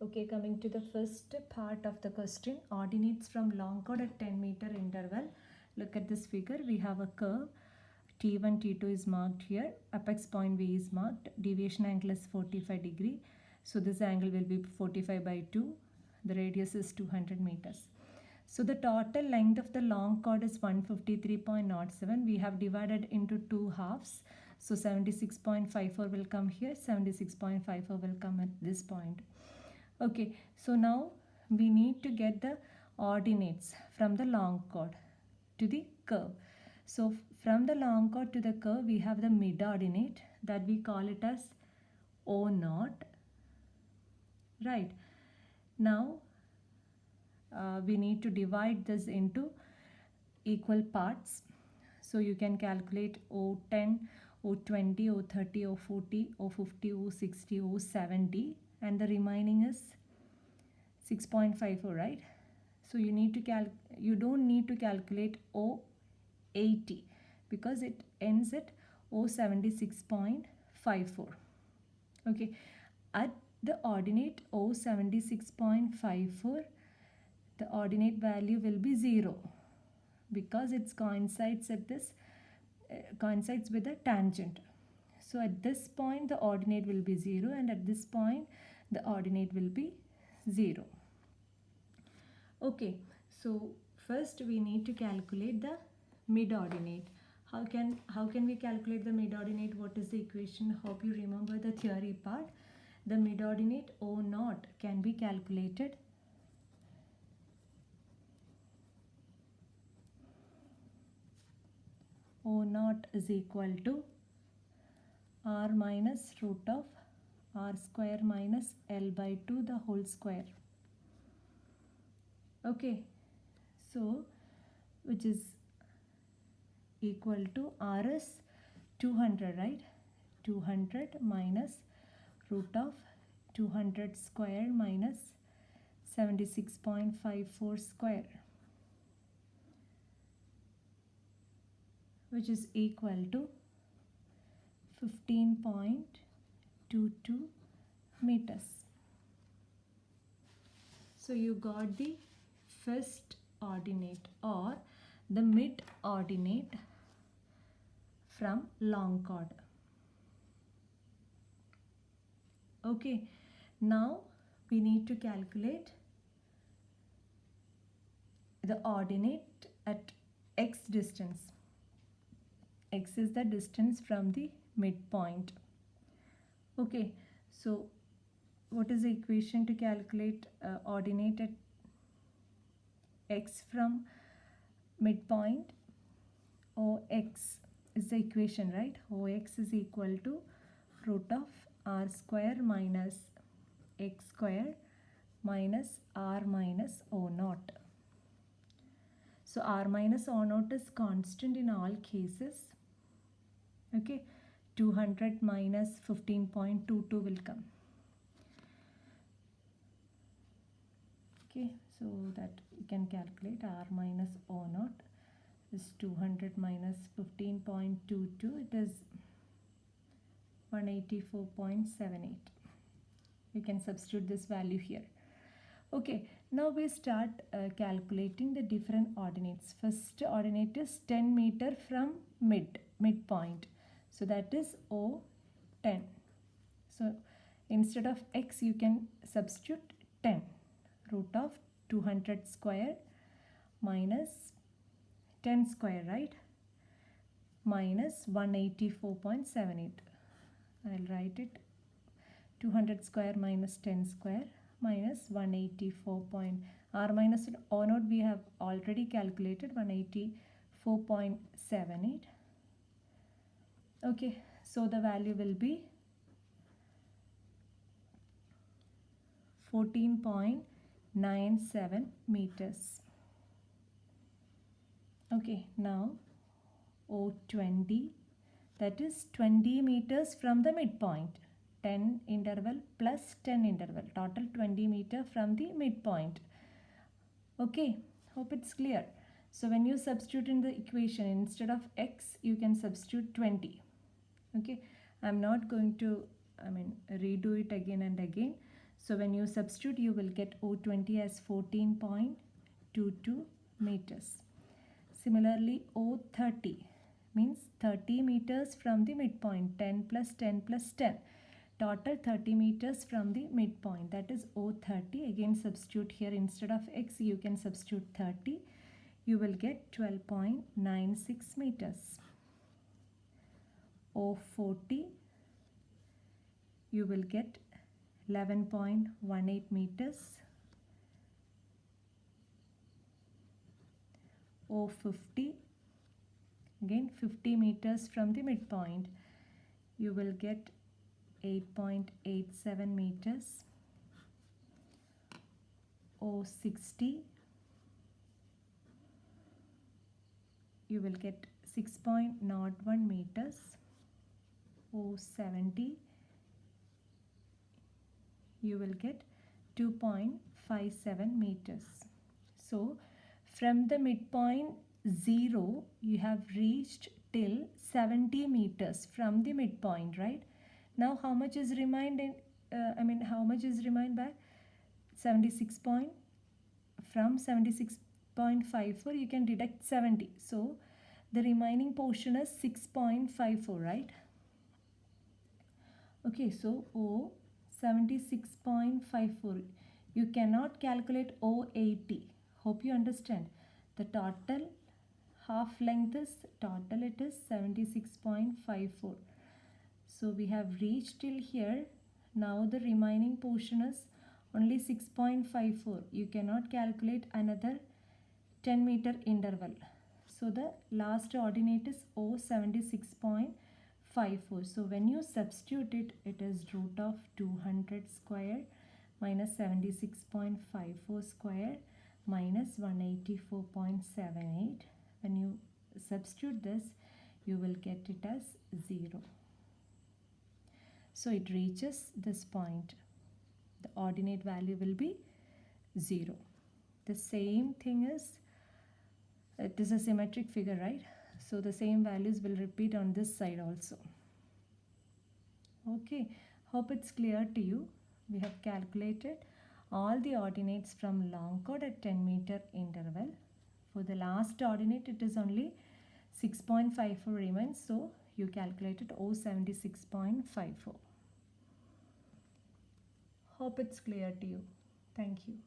Okay, coming to the first part of the question, ordinates from long chord at 10-meter interval. Look at this figure. We have a curve. T1, T2 is marked here. Apex point V is marked. Deviation angle is 45 degree. So this angle will be 45 by 2. The radius is 200 meters. So the total length of the long chord is 153.07. We have divided into two halves. So 76.54 will come here. 76.54 will come at this point. Okay, so now we need to get the ordinates from the long chord to the curve. So from the long chord to the curve, we have the mid ordinate that we call it as O naught. Right. Now we need to divide this into equal parts. So you can calculate O10, O20, O30, O40, O50, O60, O70, and the remaining is 6.54, right? So you need to you don't need to calculate O80 because it ends at O76.54. Okay, at the ordinate O76.54, the ordinate value will be 0 because it coincides at this coincides with the tangent. So at this point the ordinate will be 0 and at this point the ordinate will be 0. Okay, so first we need to calculate the mid ordinate. How can we calculate the mid ordinate? What is the equation? Hope you remember the theory part. The mid ordinate O naught can be calculated O naught is equal to R minus root of R square minus L by 2 the whole square. Okay, so which is equal to R is 200, right? 200 minus root of 200 square minus 76.54 square, which is equal to 15.22 meters. So you got the first ordinate or the mid ordinate from long chord. Okay, now we need to calculate the ordinate at x distance. X is the distance from the midpoint. Okay, so what is the equation to calculate ordinate at x from midpoint? OX is the equation, right? OX is equal to root of R square minus X square minus R minus O naught. So R minus O naught is constant in all cases. Okay, 200 minus 15.22 will come. Okay, so that we can calculate R minus O naught is 200 minus 15.22. It is 184.78. We can substitute this value here. Okay, now we start calculating the different ordinates. First ordinate is 10 meter from midpoint. So that is O10. So instead of x you can substitute 10. Root of 200 square minus 10 square, right? Minus 184.78. I'll write it 200 square minus 10 square minus 184. R minus O naught we have already calculated 184.78. Okay, so the value will be 14.97 meters. Okay, now O20, that is 20 meters from the midpoint. 10 interval plus 10 interval, total 20 meter from the midpoint. Okay, hope it's clear. So when you substitute in the equation, instead of x you can substitute 20. Okay, I'm not going to redo it again and again. So when you substitute, you will get O20 as 14.22 meters. Similarly, O30 means 30 meters from the midpoint, 10 plus 10 plus 10. Total 30 meters from the midpoint, that is O30. Again substitute here, instead of x you can substitute 30. You will get 12.96 meters. O40, you will get 11.18 meters. O50, again 50 meters from the midpoint, you will get 8.87 meters. O60, you will get 6.01 meters. O70, you will get 2.57 meters. So from the midpoint 0, you have reached till 70 meters from the midpoint, right? Now how much is remained how much is remained back? 76 point. From 76.54 you can deduct 70. So the remaining portion is 6.54, right? Okay, so O 76.54. You cannot calculate O80. Hope you understand. The total half length is, total it is 76.54. So we have reached till here. Now the remaining portion is only 6.54. You cannot calculate another 10 meter interval. So the last ordinate is O76.54. So when you substitute it, it is root of 200 square minus 76.54 square minus 184.78. When you substitute this, you will get it as 0. So it reaches this point. The ordinate value will be 0. The same thing is, it is a symmetric figure, right? So the same values will repeat on this side also. Okay, hope it's clear to you. We have calculated all the ordinates from long chord at 10 meter interval. For the last ordinate, it is only 6.54 remains. So you calculated O76.54. Hope it's clear to you. Thank you.